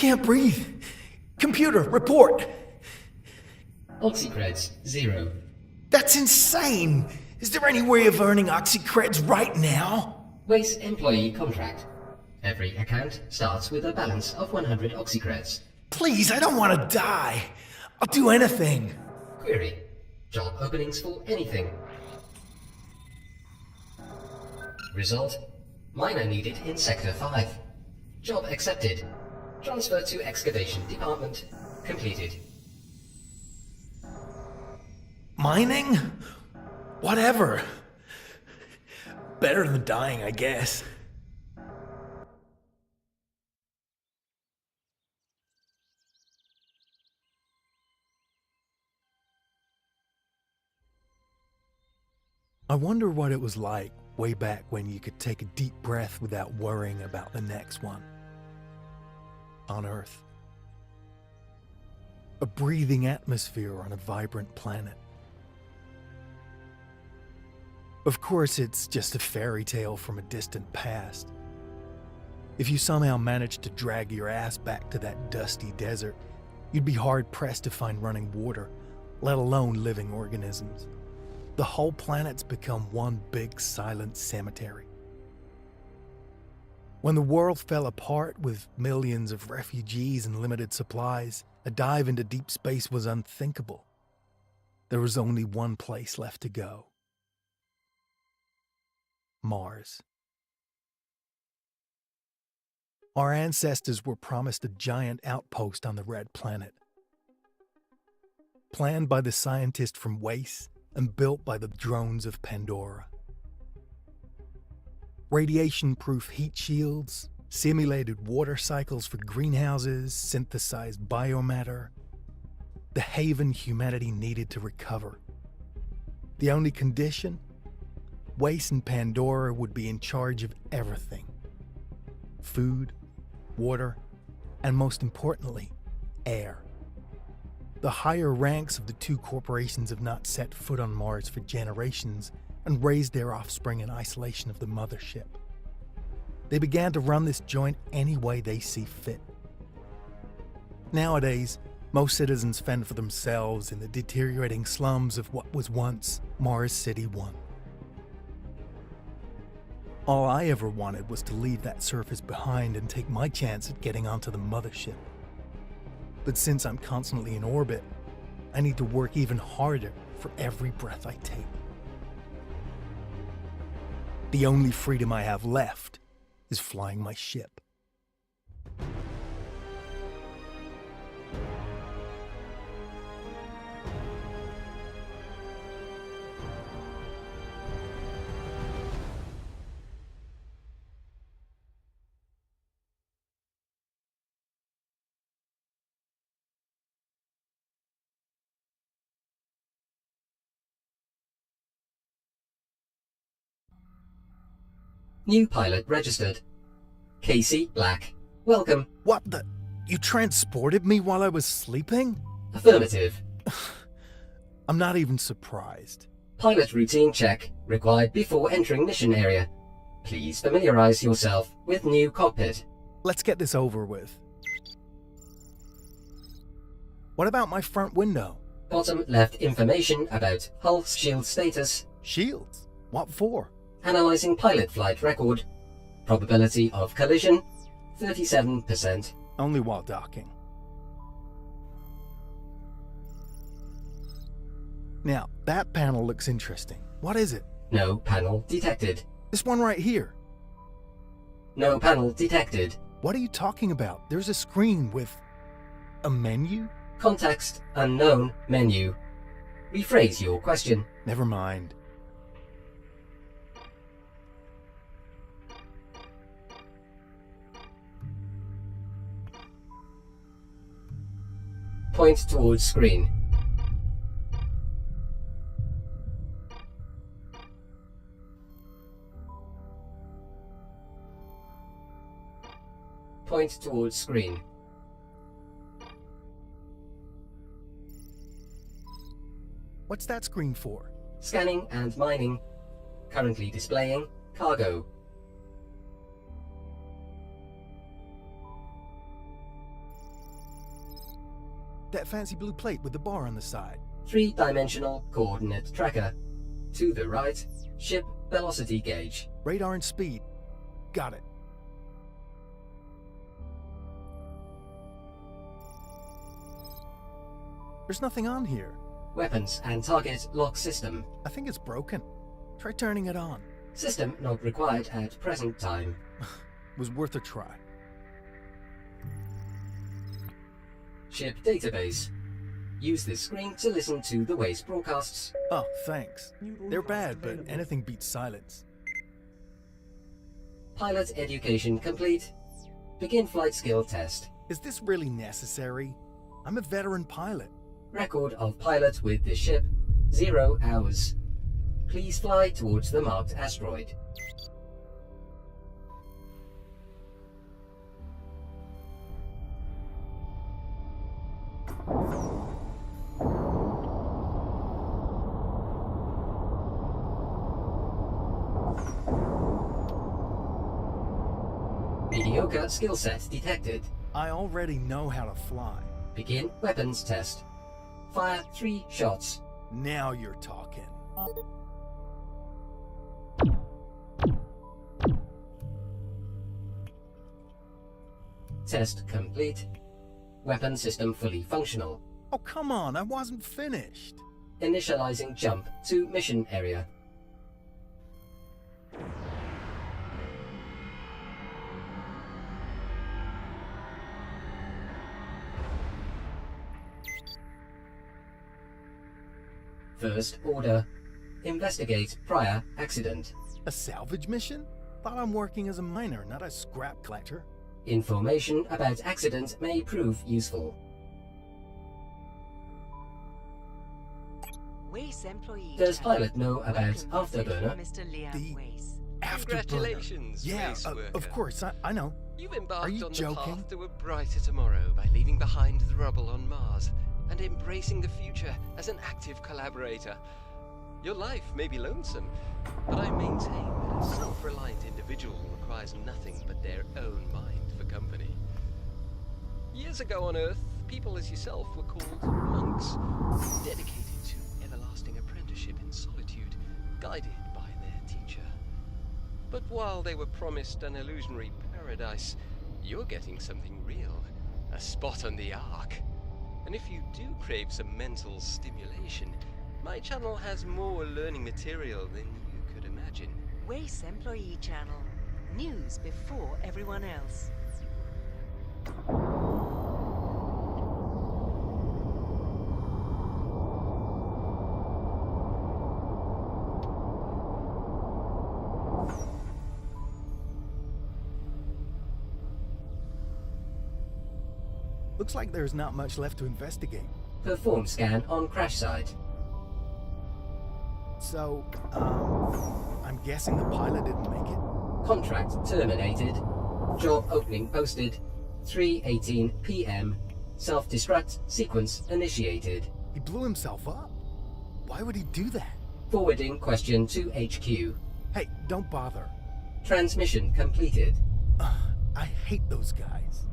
can't breathe. Computer, report. Oxycreds, 0. That's insane. Is there any way of earning oxycreds right now? Waste employee contract. Every account starts with a balance of 100 oxycreds. Please, I don't want to die. I'll do anything. Query. Job openings for anything. Result. Miner needed in Sector 5. Job accepted. Transfer to excavation department. Completed. Mining? Whatever. Better than dying, I guess. I wonder what it was like way back when you could take a deep breath without worrying about the next one. On Earth. A breathing atmosphere on a vibrant planet. Of course, it's just a fairy tale from a distant past. If you somehow managed to drag your ass back to that dusty desert, you'd be hard-pressed to find running water, let alone living organisms. The whole planet's become one big silent cemetery. When the world fell apart with millions of refugees and limited supplies, a dive into deep space was unthinkable. There was only one place left to go. Mars. Our ancestors were promised a giant outpost on the Red Planet. Planned by the scientist from Wace and built by the drones of Pandora. Radiation-proof heat shields, simulated water cycles for greenhouses, synthesized biomatter. The haven humanity needed to recover. The only condition? Wace and Pandora would be in charge of everything. Food, water, and most importantly, air. The higher ranks of the two corporations have not set foot on Mars for generations and raised their offspring in isolation of the mothership. They began to run this joint any way they see fit. Nowadays, most citizens fend for themselves in the deteriorating slums of what was once Mars City 1. All I ever wanted was to leave that surface behind and take my chance at getting onto the mothership. But since I'm constantly in orbit, I need to work even harder for every breath I take. The only freedom I have left is flying my ship. New pilot registered. Casey Black. Welcome. What the? You transported me while I was sleeping? Affirmative. I'm not even surprised. Pilot routine check required before entering mission area. Please familiarize yourself with new cockpit. Let's get this over with. What about my front window? Bottom left information about hull shield status. Shields? What for? Analyzing pilot flight record. Probability of collision, 37%. Only while docking. Now, that panel looks interesting. What is it? No panel detected. This one right here. No panel detected. What are you talking about? There's a screen with a menu? Context unknown menu. Rephrase your question. Never mind. Point towards screen. Point towards screen. What's that screen for? Scanning and mining. Currently displaying cargo. That fancy blue plate with the bar on the side. 3-dimensional coordinate tracker. To the right, ship velocity gauge. Radar and speed. Got it. There's nothing on here. Weapons and target lock system. I think it's broken. Try turning it on. System not required at present time. Was worth a try. Ship database. Use this screen to listen to the waste broadcasts. Oh, thanks. They're bad, but anything beats silence. Pilot education complete. Begin flight skill test. Is this really necessary? I'm a veteran pilot. Record of pilot with this ship, 0 hours. Please fly towards the marked asteroid. Mediocre skill set detected. I already know how to fly. Begin weapons test. Fire 3 shots. Now you're talking. Test complete. Weapon system fully functional. Oh, come on, I wasn't finished. Initializing jump to mission area. First order. Investigate prior accident. A salvage mission? Thought I'm working as a miner, not a scrap collector. Information about accident may prove useful. Wace employee. Does pilot know about afterburner? Mr. Liam The Wace. Congratulations, Yeah, race worker. of course, I know. You've Are embarked you on the joking? path to a brighter tomorrow by leaving behind the rubble on Mars and embracing the future as an active collaborator. Your life may be lonesome, but I maintain that a self-reliant individual requires nothing but their own mind for company. Years ago on Earth, people as yourself were called monks, dedicated to everlasting apprenticeship in solitude, guided by their teacher. But while they were promised an illusionary paradise, you're getting something real, a spot on the ark. And if you do crave some mental stimulation, my channel has more learning material than you could imagine. Wace employee channel. News before everyone else. Looks like there's not much left to investigate. Perform scan on crash site. So, I'm guessing the pilot didn't make it. Contract terminated. Job opening posted. 3:18 p.m. Self-destruct sequence initiated. He blew himself up. Why would he do that? Forwarding question to HQ. Hey, don't bother. Transmission completed. I hate those guys.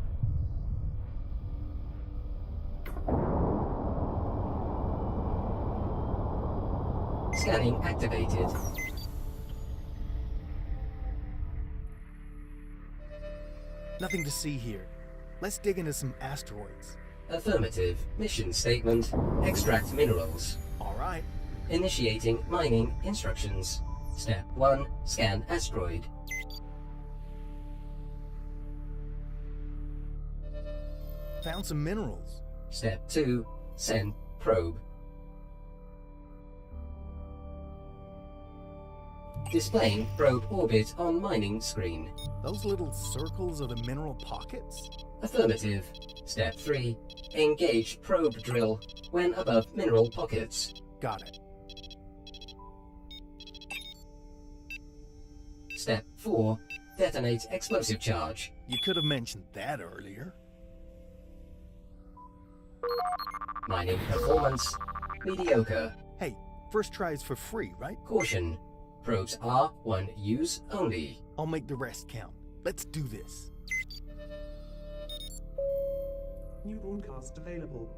Scanning activated. Nothing to see here. Let's dig into some asteroids. Affirmative. Mission statement. Extract minerals. All right. Initiating mining instructions. Step 1. Scan asteroid. Found some minerals. Step 2. Send probe. Displaying probe orbit on mining screen. Those little circles are the mineral pockets? Affirmative. Step 3. Engage probe drill when above mineral pockets. Got it. Step 4. Detonate explosive charge. You could have mentioned that earlier. Mining performance. Mediocre. Hey, first try is for free, right? Caution. Probes are one use only. I'll make the rest count. Let's do this. New broadcast available.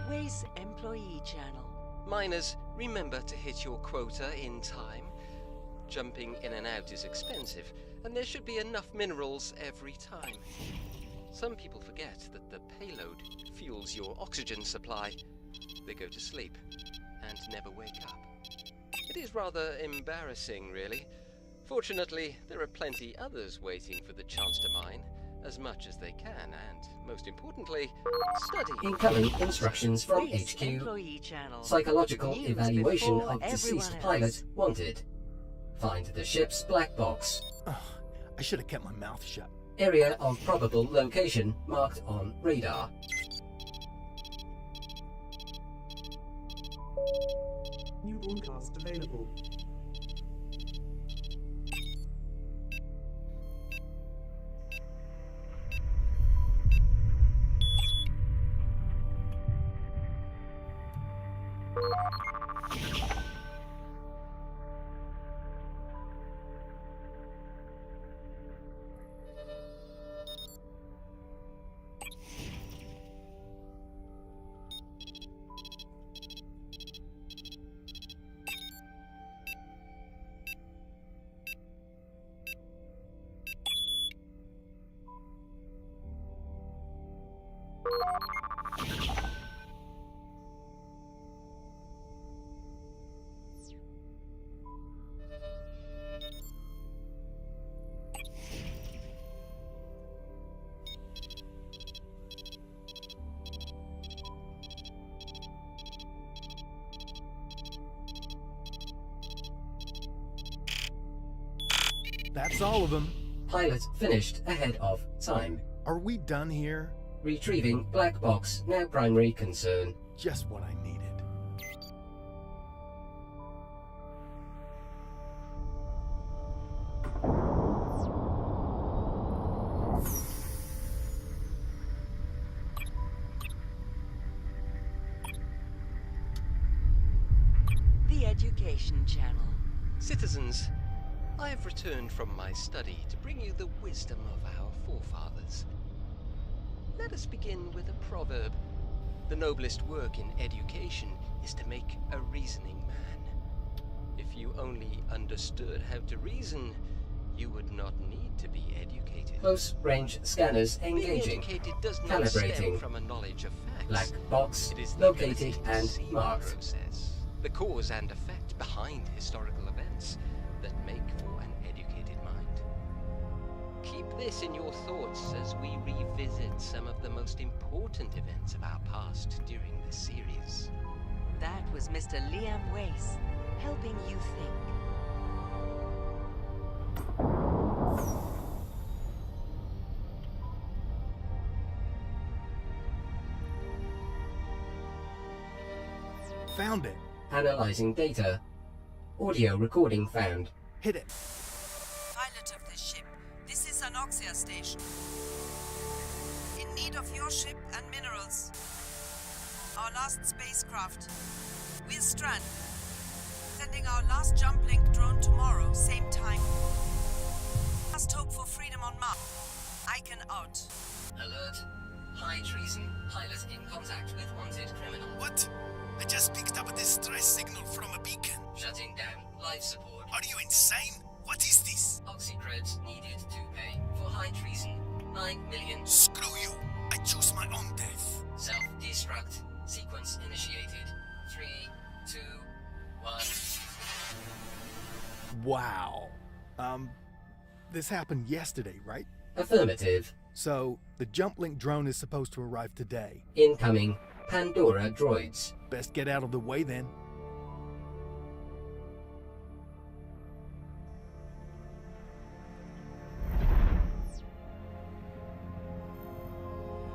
Waste employee channel. Miners, remember to hit your quota in time. Jumping in and out is expensive, and there should be enough minerals every time. Some people forget that the payload fuels your oxygen supply. They go to sleep and never wake up. It is rather embarrassing, really. Fortunately, there are plenty others waiting for the chance to mine as much as they can, and most importantly, study. Incoming instructions from Waste HQ. employee channel. Psychological News evaluation before of deceased everyone pilot else. wanted. Find the ship's black box. Ugh, I should have kept my mouth shut. Area of probable location marked on radar. New broadcast available. That's all of them. Pilot finished ahead of time. Are we done here? Retrieving black box, now primary concern. Just what I needed. The Education Channel. Citizens, I have returned from my study to bring you the wisdom of our forefathers. Let us begin with a proverb. The noblest work in education is to make a reasoning man. If you only understood how to reason, you would not need to be educated. Close range scanners Being engaging. educated does not stem Calibrating. from a knowledge of facts. Black box It is the located ability to and see the marked. process, the cause and effect behind historical events that make for an educated mind. Keep this in your thoughts as we revisit some of the most important events of our past during this series. That was Mr. Liam Weiss, helping you think. Found it. Analyzing data. Audio recording found. Hit it. Pilot of this ship, this is Anoxia Station. In need of your ship and minerals. Our last spacecraft. We'll strand. Sending our last jump link drone tomorrow, same time. Last hope for freedom on Mars. Icon out. Alert. High treason. Pilot in contact with wanted criminal. What? I just picked up a distress signal from a beacon. Shutting down life support. Are you insane? What is this? Oxycreds needed to pay for high treason. 9 million. Screw you. I choose my own death. Self-destruct. Sequence initiated. 3, 2, 1. Wow. This happened yesterday, right? Affirmative. So, the jump link drone is supposed to arrive today. Incoming. Pandora droids. Best get out of the way then.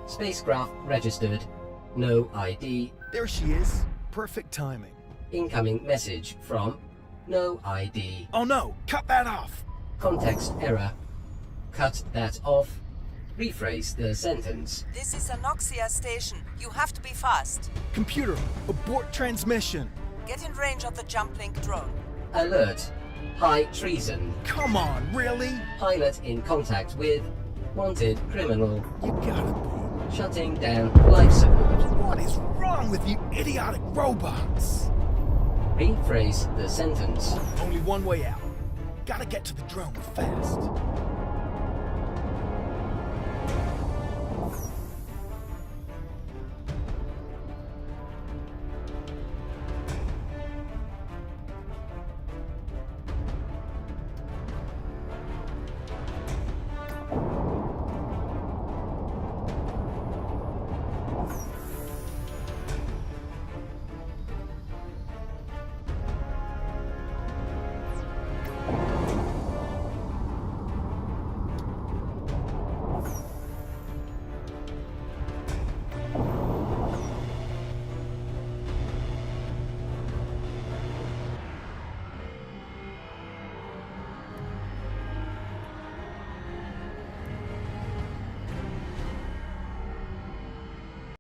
Spacecraft registered. No ID. There she is. Perfect timing. Incoming message from no ID. Oh no! Cut that off! Context error. Cut that off. Rephrase the sentence. This is Anoxia Station. You have to be fast. Computer, abort transmission! Get in range of the jump link drone. Alert. High treason. Come on, really? Pilot in contact with wanted criminal. You gotta be. Shutting down life support. What is wrong with you idiotic robots? Rephrase the sentence. Only one way out. Gotta get to the drone fast.